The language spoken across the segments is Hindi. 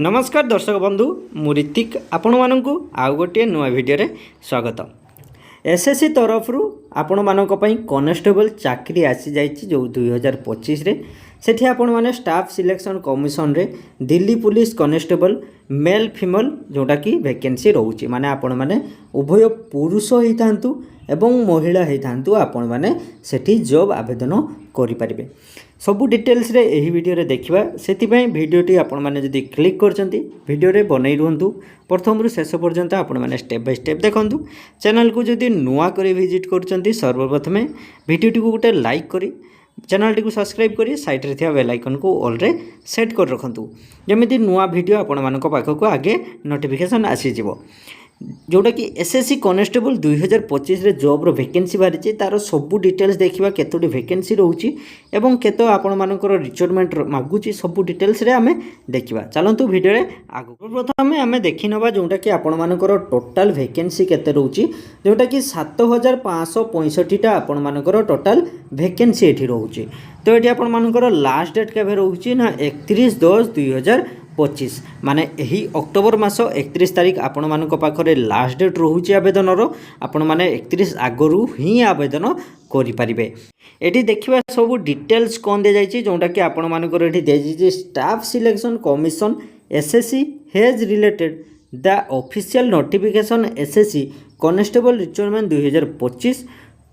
नमस्कार दर्शक बंधु मु ऋतिक आपण मानू आउ गोटे नुआ भिडियो स्वागत। एसएससी तरफ आपण मानक पई कॉन्स्टेबल चाकरी आसी जाइछि जो 2025 रे सेठी आपण माने स्टाफ सिलेक्शन कमिशन रे Delhi police constable male female जोटा कि वैकेंसी रोचे माने आपण माने उभय पुरुष होइथांतु एवं महिला होइथांतु आपण माने सेठी जॉब आवेदन करि परिबे। सबू डिटेल्स रे एही वीडियो रे देखिबा सेतिपई वीडियोटी आपण माने जदि क्लिक करचंती वीडियो रे बनै रुहंतु प्रथम रु शेष पर्यंत आपण माने स्टेप बाय स्टेप देखंतु। चैनल को जदि नुआ करी विजिट करचंती सर्वप्रथमे वीडियोटी को गोटे लाइक करी चैनल टी को सब्सक्राइब करी साइड रे थिया बेल आइकन को ऑल रे सेट कर रखंतु जेमिति नुआ वीडियो आपण मानक पाखक आगे नोटिफिकेशन आसी जिवो। जोटा कि एसएससी कॉन्स्टेबल 2025 रे जॉब रो वैकेंसी बाहरी तार सबू डिटेल्स देखा केतोटी वैकेंसी रोची एवं केतो आपण मानकर रिक्वायरमेंट मागुची सबू डिटेल्स रे आमे देखिबा। चलंतु वीडियो रे आगु प्रथमे आमे देखि नबा जोटा कि आपण मानकर टोटल वैकेंसी केते रोची जोटा कि 7565 टा आपण मानकर टोटल वैकेंसी एठी रोची। तो एठी आपण मानकर लास्ट डेट केबे रोची ना 31/10/2025 माने यही अक्टोबर मास 31 तारीख आपण मानक पाखरे लास्ट डेट रोचे आवेदन आपण माने 31 आगरू ही आवेदन करि परिबे। एठी देखिबा सब डिटेल्स कोन दे जाइछि जोटा कि आपण मानकर एठी दे जाइछि staff selection commission SSC has related the official notification SSC constable requirement 2025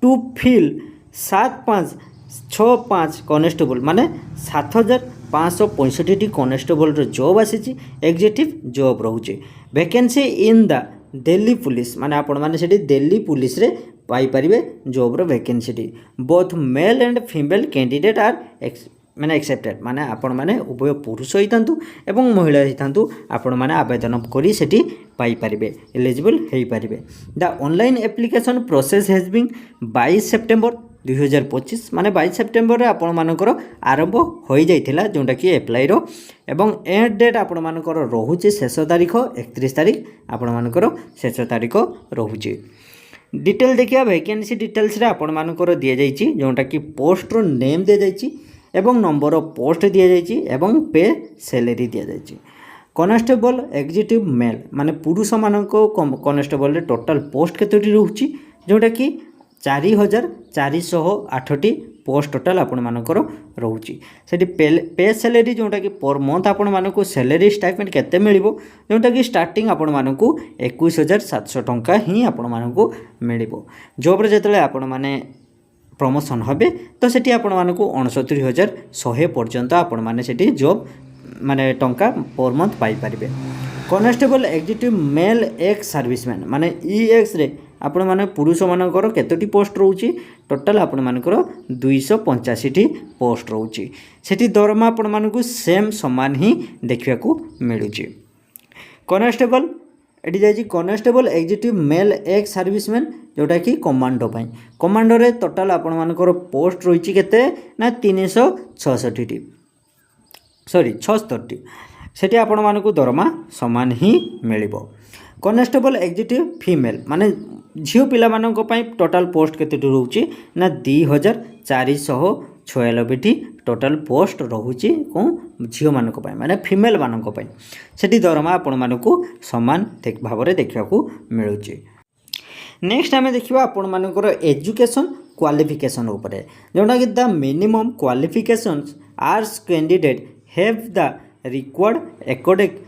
to fill 7565 constable माने 7565 कॉन्स्टेबल जॉब आसी एग्जीक्यूटिव जॉब रोचे। Vacancy in the Delhi police माने आपण माने सेठी दिल्ली पुलिस रे पाई परिबे जॉब रो vacancy both male and female candidate are माने एक्सेप्टेड माने आपण माने उभय पुरुष होइतांतु एवं महिला होइतांतु आपण माने आवेदन करी सेठी पाई परिबे एलिजिबल हेई परिबे। The online application process has been 22 September 2025 माने 22 सेप्टेम्बर आपण मानकर आरंभ हो जाइथिला जोटा कि एप्लाई रो एवं एंड डेट आपण मानकर रहुचे शेष तारीख 31 तारीख आपण मानकर शेष तारीख रहुचे। डिटेल देखिया वैकेंसी डिटेल्स रे आपण मानकर दिया जाइछि जोटा कि पोस्ट रो नेम दिया जाइछि एवं नंबर ऑफ पोस्ट दिया जाइछि एवं पे सैलरी दिया जाइछि। कॉन्स्टेबल एग्जीक्यूटिव मेल माने पुरुष मानको कॉन्स्टेबल रे टोटल पोस्ट केतोटी रहउछि जोटा कि 4408 पोस्ट टोटल आपण मानकर रहउछि। सेठी पे सैलरी जोटा कि पर मंथ आपण मानको सैलरी स्टाइपेंड केते मिलिबो जोटा कि स्टार्टिंग आपण मानको 21700 टंका ही आपण मानको मिलिबो। जॉब रे जेतले आपण माने प्रमोशन होबे तो सेठी आपण मानको 69100 पर्यंत आपण माने सेठी जॉब माने टंका पर मंथ पाई परिबे। Constable executive male ex serviceman माने ईएक्स रे आपण माने पुरुष मानकर केतोटी पोस्ट रोची टोटल आपण मानकर 285 पोस्ट रोची। सेठी दरमा आपण मानकु सेम समान ही देखिया को मिलुची। कॉन्स्टेबल एटी जाई constable executive male ex serviceman जोटा कि कमांडो पाई कमांडो रे टोटल आपण मानकर पोस्ट रोची केते ना 366 सॉरी 76 सेठी आपण मानकु दरमा समान ही मिलिबो। कॉन्स्टेबल एग्जीक्यूटिव फीमेल माने झियो पिला मानक पई टोटल पोस्ट केते रहउची ना 2496 टोटल पोस्ट रहउची को झियो मानक पई माने फीमेल मानक पई सेठी दरमा आपण मानकु समान भाव रे देखिया को मिलुची। नेक्स्ट आमे देखिबा आपण मानकर एजुकेशन क्वालिफिकेशन ऊपर जोटा कि the minimum qualifications are candidate have the required academic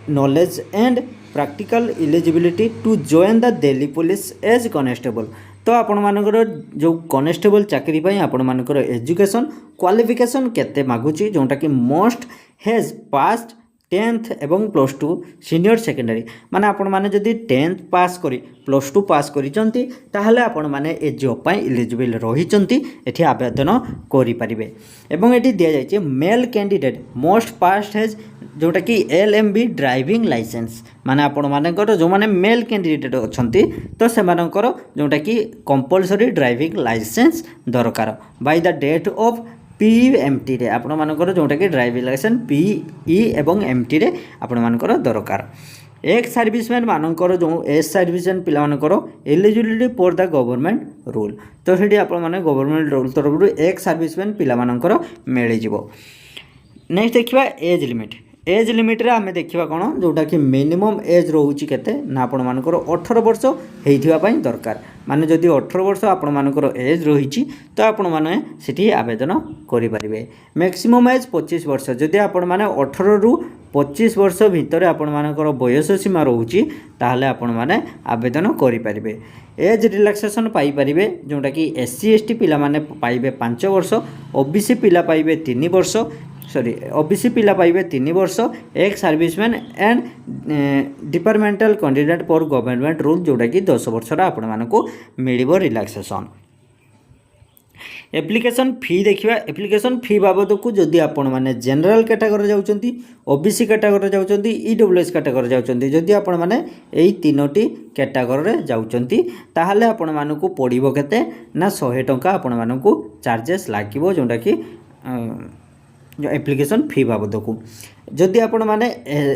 knowledge and practical eligibility to join the Delhi Police as constable। तो आपण मानकर जो कॉन्स्टेबल चाकरी पई आपण मानकर एजुकेशन क्वालिफिकेशन केते मागुची जोटा कि मोस्ट हैज पास्ट 10th एवं +2 सीनियर सेकेंडरी माने आपण माने जदि 10th पास करी +2 पास करिसंती ताहले आपण माने ए जॉब पई एलिजिबल रहिसंती एठी आवेदन करि परिबे। एवं एठी दिया जायछि male candidate most past has जोटा कि LMB ड्राइविंग लाइसेंस माने आपण मानकर जो माने मेल कैंडिडेट अछंती तो से मानकर जोटा कि कंपलसरी ड्राइविंग लाइसेंस दरकार by the date of PEMT रे आपण मानकर जोटा कि ड्राइविंग लाइसेंस PE एवं MT रे आपण मानकर दरकार। एक सर्विसमैन मानकर जो एस सर्विसमैन पिला मानकर eligibility for the government rule तो सेठी आपण माने गवर्नमेंट रूल तरफ एक सर्विसमैन पिला मानकर मिल जिवो। नेक्स्ट देखिबा एज लिमिट एज लिमिट रे आमे देखिबा कोन जोटा कि मिनिमम एज रहउची केते ना आपण मानकर 18 वर्ष हेइथिबा पई दरकार माने जदि 18 वर्ष आपण मानकर एज रहिची तो आपण माने सिटी आवेदन करि परिबे। मैक्सिमम एज 25 वर्ष जदि आपण माने 18 रु 25 वर्ष भितर आपण मानकर बयस सीमा रहउची ताहले आपण माने आवेदन करि परिबे। एज रिलैक्सेशन पाई परिबे जोटा कि एससी एसटी पिला माने पाइबे 5 वर्ष, ओबीसी पिला पाइबे 3 वर्ष, सॉरी ओबीसी पिला पाइबे 3 वर्ष, एक serviceman and departmental candidate for government rule जोटा कि 10 वर्ष आपण मानकू मिलिबो रिलैक्सेशन। एप्लिकेशन फी देखिबा। एप्लिकेशन फी बाबद को जदि आपण माने जनरल कैटेगरी जाउचंती, ओबीसी कैटेगरी जाउचंती, ईडब्ल्यूएस कैटेगरी जाउचंती, जदि आपण माने एई तीनोटी कैटेगरी रे जाउचंती ताहाले आपण मानकू पड़िबो केते ना 100 टंका आपण मानकू चार्जेस लागिबो जोटा कि जो एप्लिकेशन फी बाबद को। जदि आपण माने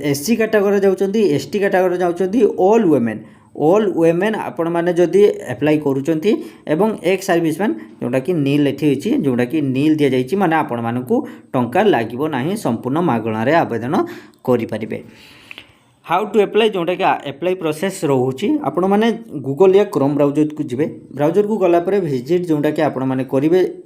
एससी कैटेगरी जाउचंती, एसटी कैटेगरी जाउचंती, ऑल वुमेन आपण माने जदि अप्लाई करूचंती एवं एक सर्विसमैन जोटा कि नील एठी होची जोटा कि नील दिया जाईची माने आपण मानकू टंका लागिबो नाही, संपूर्ण मागणा रे आवेदन करि परिबे। हाउ टू अप्लाई जोटा कि अप्लाई प्रोसेस रोची आपण माने गूगल या क्रोम ब्राउजर को जिवे। ब्राउजर को गला पर विजिट जोटा कि आपण माने करिवे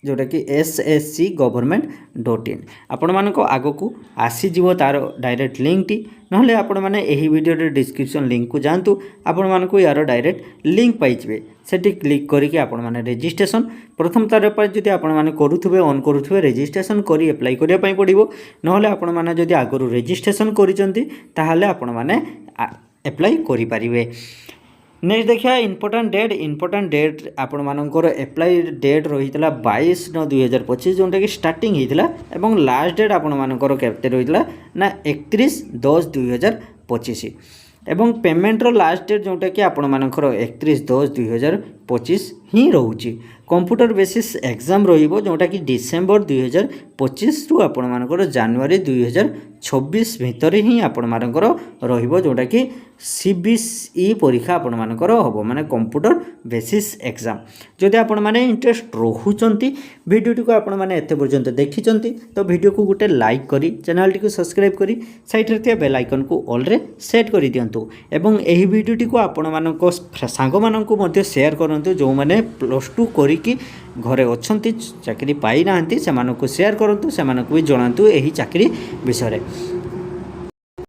जोटा कि sscgovernment.in आपण मानको आगो को आसी जीवो तार डायरेक्ट लिंक टी नहले आपण माने एही वीडियो रे डिस्क्रिप्शन लिंक को जानतु आपण मानको यार डायरेक्ट लिंक पाइजबे सेठी क्लिक करिके आपण माने रजिस्ट्रेशन प्रथम तार पर जदि आपण माने करूथबे ऑन करूथबे रजिस्ट्रेशन करी अप्लाई करिया पई पड़िबो नहले आपण माने जदि आगरु रजिस्ट्रेशन करिसंती ताहाले आपण माने अप्लाई करि परिबे। नेक्स्ट देखिए इंपोर्टेंट डेट आपण मानकर अप्लाई डेट रही 22/9/2025 जोटा कि स्टार्टिंग होता एवं लास्ट डेट आपण मानकर केते रही ना 31/10/2025 एवं पेमेंटर लास्ट डेट जोटा कि आपण मानकर 31/10/2025 ही रोची। कंप्यूटर बेसिस एग्जाम रहिबो जोटा कि डिसेंबर 2025 रु आपण मानकर जनवरी 2026 भितर ही आपण मानकर रहिबो जोटा कि सीबीएसई परीक्षा आपण मानकर होबो माने कंप्यूटर बेसिस एग्जाम। जदि आपण माने इंटरेस्ट रहुचंती वीडियो को आपण माने एते पर्यंत देखिचंती तो वीडियो को गुटे लाइक करी चैनल टी को सब्सक्राइब करी साइड रे थिया बेल आइकन को ऑल रे सेट करि दियंतु एवं एही वीडियो टी को आपण मानको सांग मानको मध्ये शेयर करंतु जो माने +2 करी कि घरे अछंती चाकरी पाई नाहंती से मानको शेयर करंतु से मानको भी जणांतु एही चाकरी विषय रे।